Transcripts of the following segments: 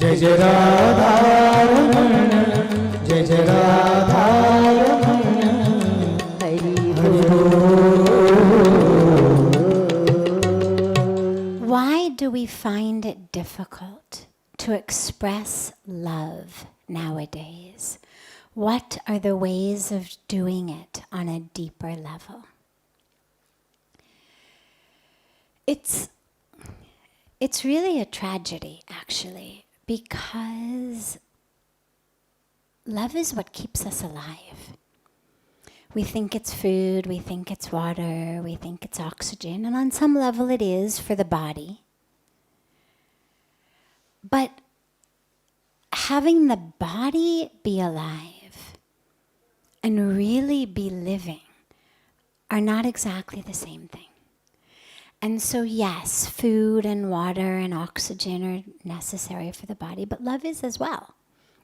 जय जय राधा रमण जय जय राधा रमण हरि बोल। Why do we find it difficult to express love nowadays? What are the ways of doing it on a deeper level? It's really a tragedy, actually, because love is what keeps us alive. We think it's food, we think it's water, we think it's oxygen, and on some level it is for the body. But having the body be alive and really be living are not exactly the same thing. And so yes, food and water and oxygen are necessary for the body, but love is as well,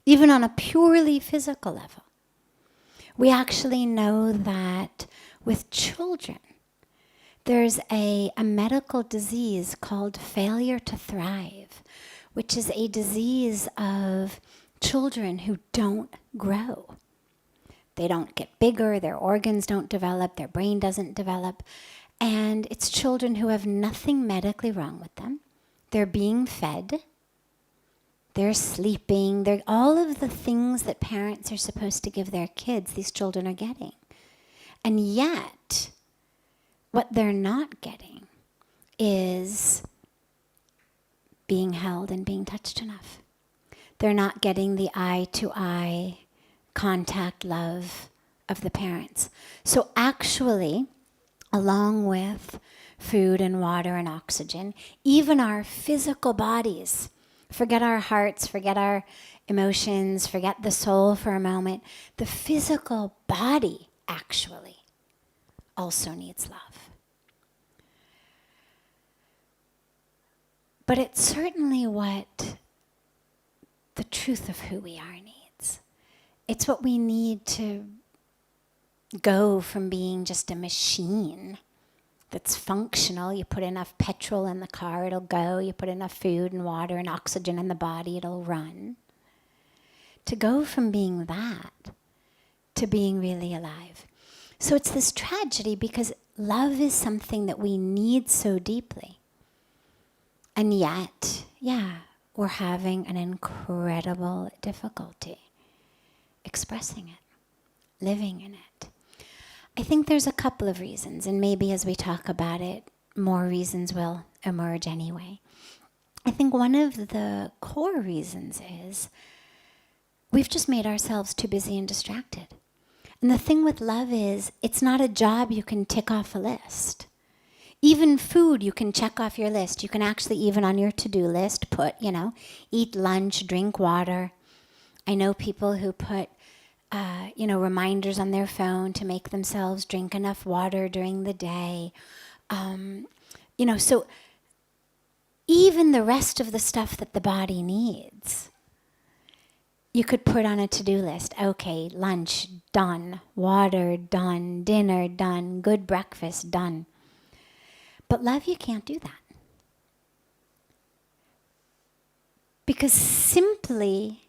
even on a purely physical level. We actually know that with children, there's a medical disease called failure to thrive, which is a disease of children who don't grow. They don't get bigger, their organs don't develop, their brain doesn't develop. And it's children who have nothing medically wrong with them. They're being fed. They're sleeping. They're all of the things that parents are supposed to give their kids, these children are getting. And yet, what they're not getting is being held and being touched enough. They're not getting the eye-to-eye contact love of the parents. So actually, along with food and water and oxygen, even our physical bodies, forget our hearts, forget our emotions, forget the soul for a moment, the physical body actually also needs love. But it's certainly what the truth of who we are needs. It's what we need to go from being just a machine that's functional. You put enough petrol in the car, it'll go. You put enough food and water and oxygen in the body, it'll run. To go from being that to being really alive. So it's this tragedy because love is something that we need so deeply. And yet, we're having an incredible difficulty expressing it, living in it. I think there's a couple of reasons, and maybe as we talk about it, more reasons will emerge anyway. I think one of the core reasons is we've just made ourselves too busy and distracted. And the thing with love is, it's not a job you can tick off a list. Even food you can check off your list. You can actually, even on your to-do list, put, eat lunch, drink water. I know people who put reminders on their phone to make themselves drink enough water during the day. So even the rest of the stuff that the body needs, you could put on a to-do list. Okay, lunch, done. Water, done. Dinner, done. Good breakfast, done. But love, you can't do that. Because simply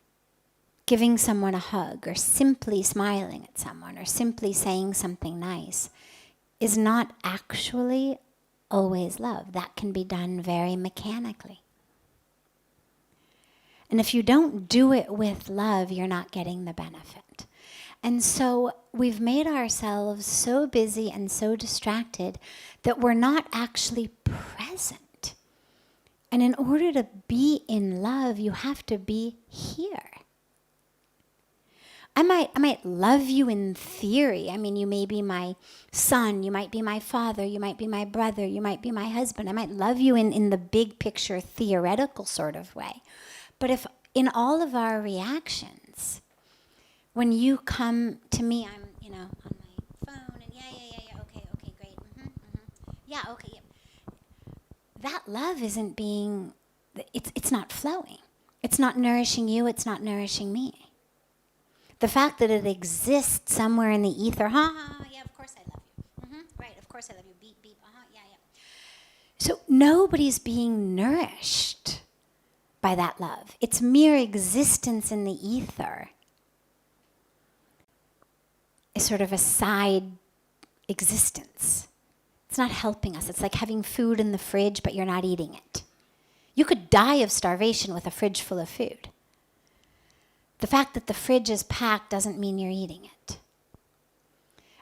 giving someone a hug, or simply smiling at someone, or simply saying something nice is not actually always love. That can be done very mechanically. And if you don't do it with love, you're not getting the benefit. And so we've made ourselves so busy and so distracted that we're not actually present. And in order to be in love, you have to be here. I might love you in theory. I mean, you may be my son, you might be my father, you might be my brother, you might be my husband. I might love you in the big picture, theoretical sort of way. But if in all of our reactions, when you come to me, I'm, on my phone, and okay, great, yeah, okay, yeah. That love isn't being, it's not flowing. It's not nourishing you, it's not nourishing me. The fact that it exists somewhere in the ether, yeah, of course I love you. Right, of course I love you, beep, beep, yeah. So nobody's being nourished by that love. Its mere existence in the ether is sort of a side existence. It's not helping us. It's like having food in the fridge, but you're not eating it. You could die of starvation with a fridge full of food. The fact that the fridge is packed doesn't mean you're eating it.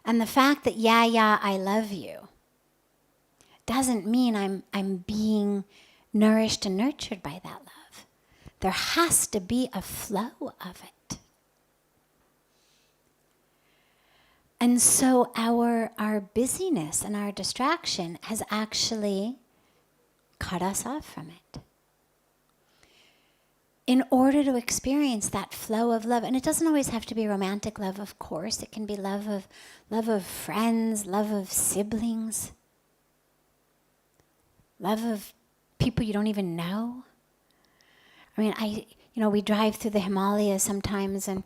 And the fact that, yeah, I love you, doesn't mean I'm being nourished and nurtured by that love. There has to be a flow of it. And so our busyness and our distraction has actually cut us off from it. In order to experience that flow of love, and it doesn't always have to be romantic love, of course. It can be love of friends, love of siblings, love of people you don't even know. I mean, we drive through the Himalayas sometimes, and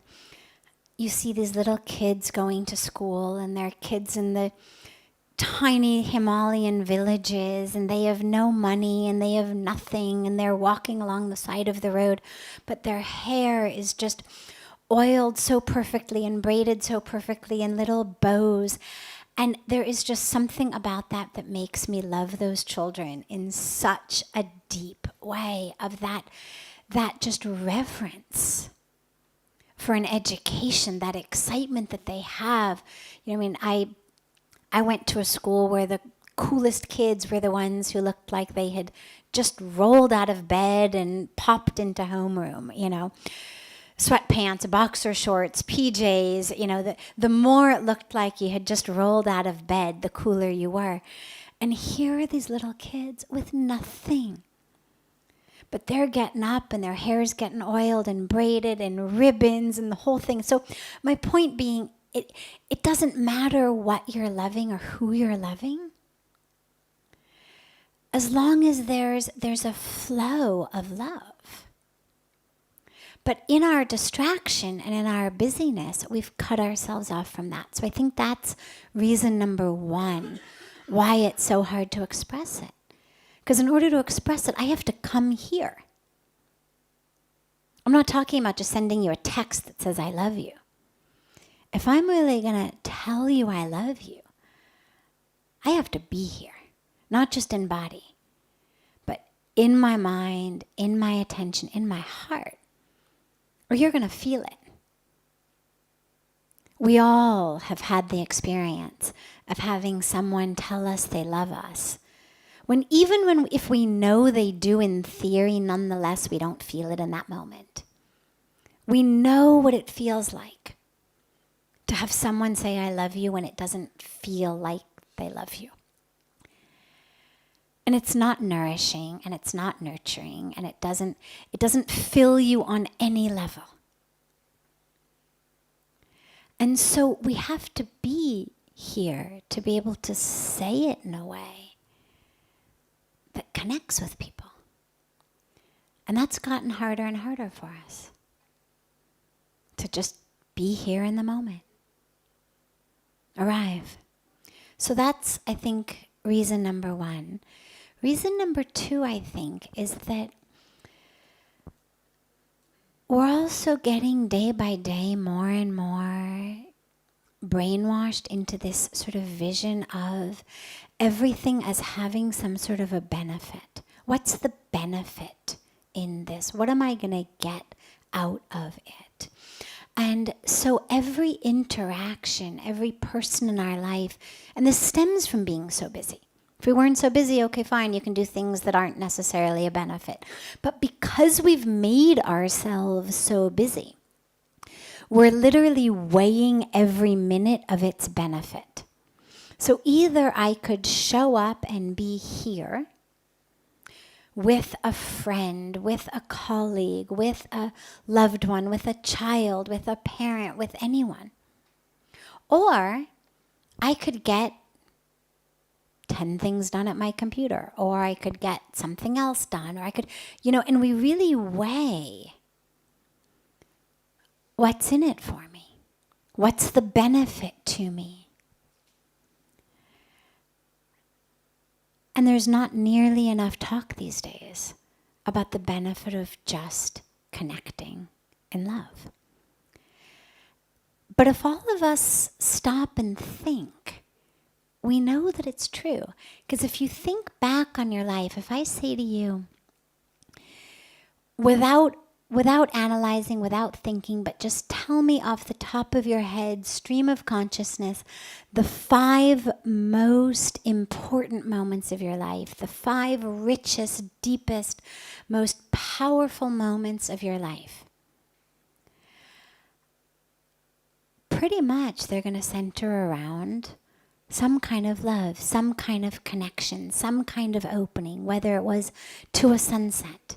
you see these little kids going to school, and they're kids in the tiny Himalayan villages, and they have no money and they have nothing, and they're walking along the side of the road, but their hair is just oiled so perfectly and braided so perfectly in little bows. And there is just something about that makes me love those children in such a deep way, of that just reverence for an education, that excitement that they have. I went to a school where the coolest kids were the ones who looked like they had just rolled out of bed and popped into homeroom, sweatpants, boxer shorts, PJs, the more it looked like you had just rolled out of bed, the cooler you were. And here are these little kids with nothing. But they're getting up and their hair's getting oiled and braided and ribbons and the whole thing. So my point being, it doesn't matter what you're loving or who you're loving, as long as there's a flow of love. But in our distraction and in our busyness, we've cut ourselves off from that. So I think that's reason number one, why it's so hard to express it. Because in order to express it, I have to come here. I'm not talking about just sending you a text that says, I love you. If I'm really going to tell you I love you, I have to be here, not just in body, but in my mind, in my attention, in my heart, or you're going to feel it. We all have had the experience of having someone tell us they love us. If we know they do in theory, nonetheless, we don't feel it in that moment. We know what it feels like to have someone say, I love you, when it doesn't feel like they love you. And it's not nourishing, and it's not nurturing, and it doesn't fill you on any level. And so we have to be here to be able to say it in a way that connects with people. And that's gotten harder and harder for us, to just be here in the moment. Arrive. So that's, I think, reason number one. Reason number two, I think, is that we're also getting day by day more and more brainwashed into this sort of vision of everything as having some sort of a benefit. What's the benefit in this? What am I going to get out of it? And so every interaction, every person in our life, and this stems from being so busy. If we weren't so busy, okay, fine, you can do things that aren't necessarily a benefit. But because we've made ourselves so busy, we're literally weighing every minute of its benefit. So either I could show up and be here with a friend, with a colleague, with a loved one, with a child, with a parent, with anyone. Or I could get 10 things done at my computer, or I could get something else done, or I could, and we really weigh what's in it for me. What's the benefit to me? And there's not nearly enough talk these days about the benefit of just connecting in love. But if all of us stop and think, we know that it's true. Because if you think back on your life, if I say to you, without analyzing, without thinking, but just tell me off the top of your head, stream of consciousness, the 5 most important moments of your life, the 5 richest, deepest, most powerful moments of your life. Pretty much they're going to center around some kind of love, some kind of connection, some kind of opening, whether it was to a sunset,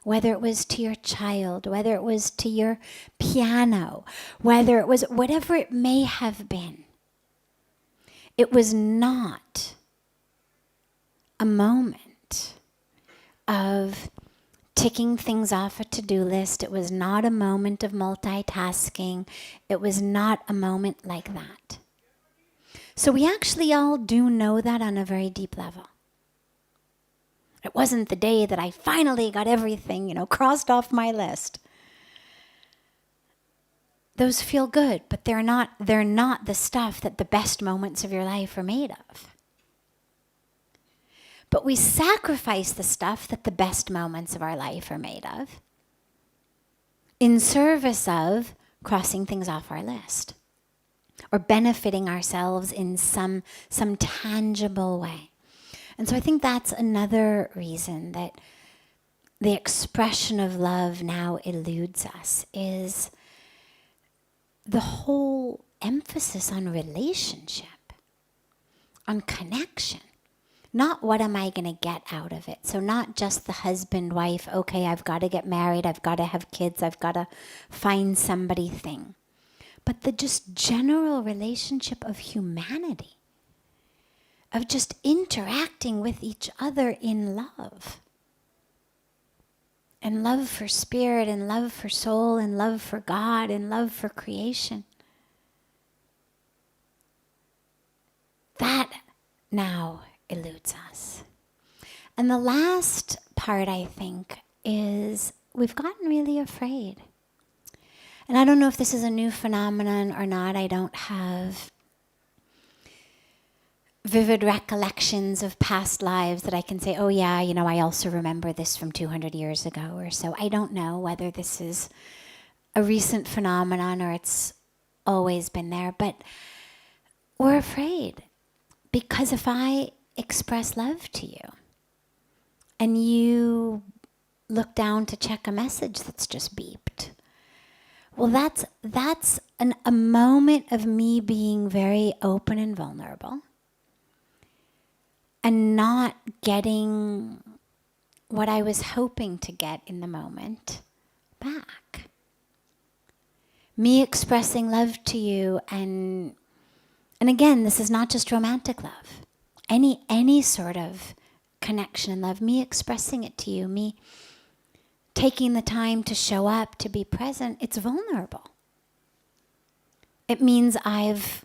whether it was to your child, whether it was to your piano, whether it was whatever it may have been. It was not a moment of ticking things off a to-do list. It was not a moment of multitasking. It was not a moment like that. So we actually all do know that on a very deep level. It wasn't the day that I finally got everything, crossed off my list. Those feel good, but they're not the stuff that the best moments of your life are made of. But we sacrifice the stuff that the best moments of our life are made of in service of crossing things off our list or benefiting ourselves in some tangible way. And so I think that's another reason that the expression of love now eludes us, is the whole emphasis on relationship, on connection. Not what am I going to get out of it. So not just the husband, wife, okay, I've got to get married, I've got to have kids, I've got to find somebody thing. But the just general relationship of humanity, of just interacting with each other in love. And love for spirit, and love for soul, and love for God, and love for creation. That now eludes us. And the last part, I think, is we've gotten really afraid. And I don't know if this is a new phenomenon or not. I don't have vivid recollections of past lives that I can say, oh yeah, I also remember this from 200 years ago or so. I don't know whether this is a recent phenomenon or it's always been there, but we're afraid. Because if I express love to you and you look down to check a message that's just beeped, well, that's a moment of me being very open and vulnerable and not getting what I was hoping to get in the moment back. Me expressing love to you, and again, this is not just romantic love. Any sort of connection and love, me expressing it to you, me taking the time to show up, to be present, it's vulnerable. It means I've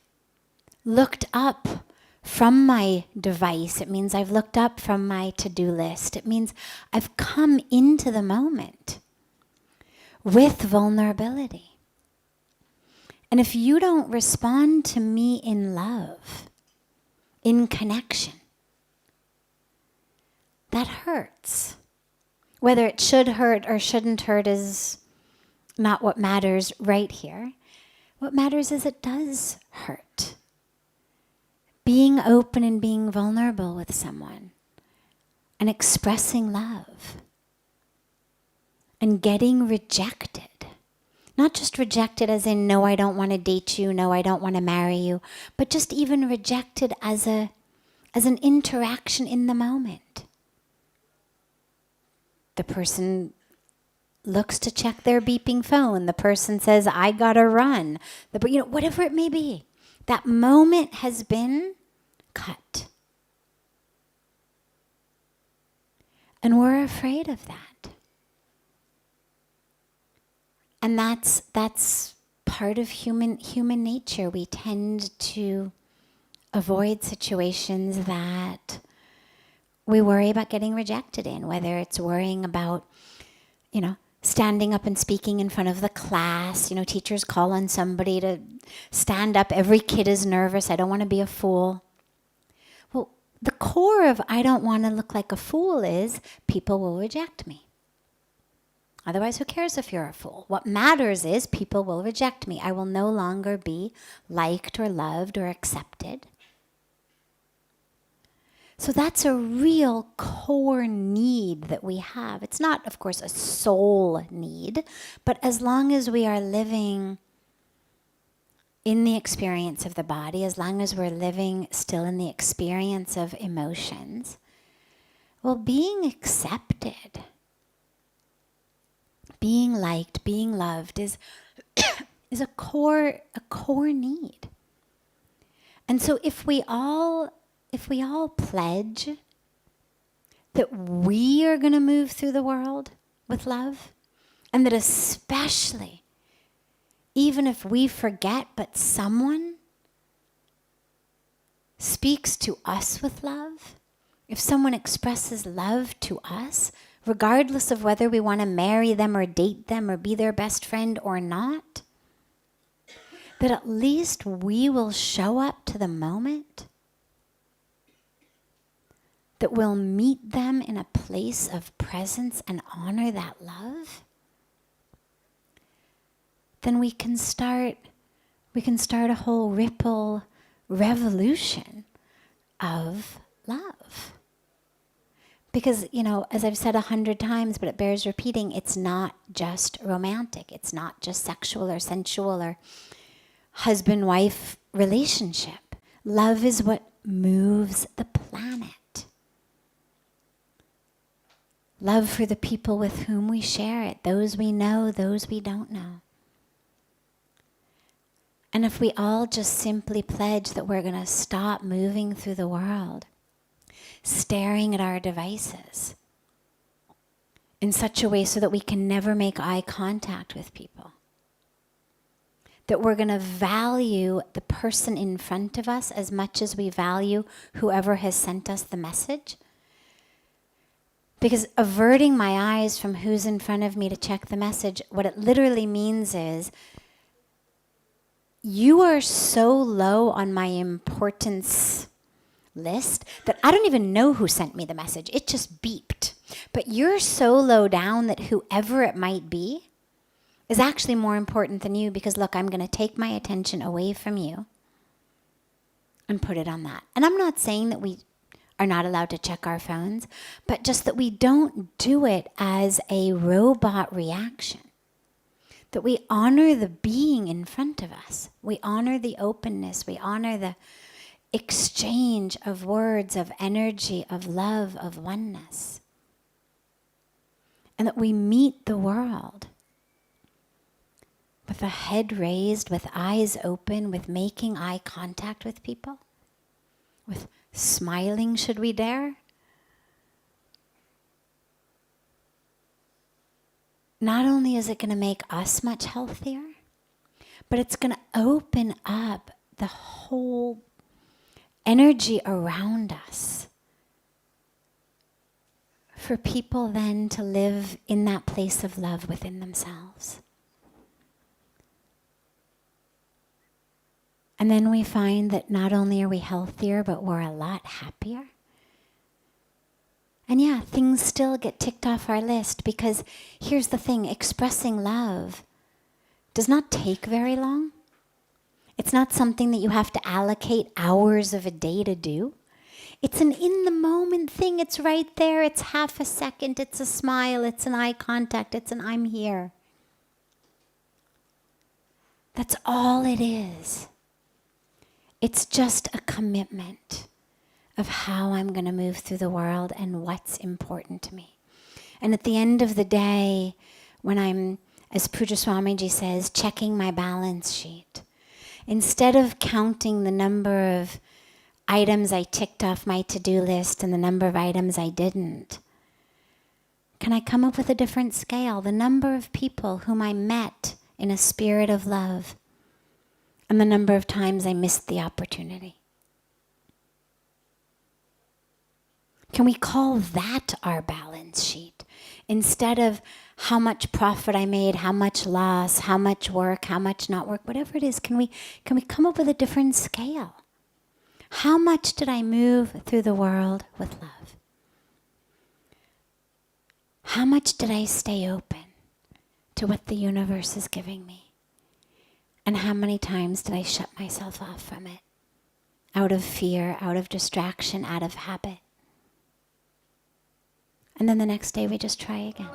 looked up from my device. It means I've looked up from my to-do list. It means I've come into the moment with vulnerability. And if you don't respond to me in love, in connection, that hurts. Whether it should hurt or shouldn't hurt is not what matters right here. What matters is it does hurt. Being open and being vulnerable with someone and expressing love and getting rejected. Not just rejected as in, no, I don't want to date you, no, I don't want to marry you, but just even rejected as an interaction in the moment. The person looks to check their beeping phone. The person says, I gotta run. Whatever it may be. That moment has been cut. And we're afraid of that. And that's part of human nature. We tend to avoid situations that we worry about getting rejected in, whether it's worrying about, standing up and speaking in front of the class. Teachers call on somebody to stand up. Every kid is nervous. I don't want to be a fool. Well, the core of I don't want to look like a fool is people will reject me. Otherwise, who cares if you're a fool? What matters is people will reject me. I will no longer be liked or loved or accepted. So that's a real core need that we have. It's not, of course, a soul need, but as long as we are living in the experience of the body, as long as we're living still in the experience of emotions, well, being accepted, being liked, being loved is a core need. And so if we all pledge that we are going to move through the world with love, and that especially, even if we forget, but someone speaks to us with love, if someone expresses love to us, regardless of whether we want to marry them or date them or be their best friend or not, that at least we will show up to the moment, that we'll meet them in a place of presence and honor that love, then we can start a whole ripple revolution of love. Because, as I've said 100 times, but it bears repeating, it's not just romantic. It's not just sexual or sensual or husband-wife relationship. Love is what moves the planet. Love for the people with whom we share it, those we know, those we don't know. And if we all just simply pledge that we're going to stop moving through the world, staring at our devices in such a way so that we can never make eye contact with people, that we're going to value the person in front of us as much as we value whoever has sent us the message. Because averting my eyes from who's in front of me to check the message, what it literally means is, you are so low on my importance list that I don't even know who sent me the message. It just beeped. But you're so low down that whoever it might be is actually more important than you, because look, I'm going to take my attention away from you and put it on that. And I'm not saying that we are not allowed to check our phones, but just that we don't do it as a robot reaction. That we honor the being in front of us. We honor the openness. We honor the exchange of words, of energy, of love, of oneness. And that we meet the world with a head raised, with eyes open, with making eye contact with people, with smiling should we dare. Not only is it going to make us much healthier, but it's going to open up the whole energy around us for people then to live in that place of love within themselves. And then we find that not only are we healthier, but we're a lot happier. And yeah, things still get ticked off our list, because here's the thing, expressing love does not take very long. It's not something that you have to allocate hours of a day to do. It's an in-the-moment thing. It's right there. It's half a second. It's a smile. It's an eye contact. It's an I'm here. That's all it is. It's just a commitment of how I'm going to move through the world and what's important to me. And at the end of the day, when I'm, as Puja Swamiji says, checking my balance sheet, instead of counting the number of items I ticked off my to-do list and the number of items I didn't, can I come up with a different scale? The number of people whom I met in a spirit of love and the number of times I missed the opportunity. Can we call that our balance sheet? Instead of how much profit I made, how much loss, how much work, how much not work, whatever it is, can we come up with a different scale? How much did I move through the world with love? How much did I stay open to what the universe is giving me? And how many times did I shut myself off from it? Out of fear, out of distraction, out of habit. And then the next day we just try again.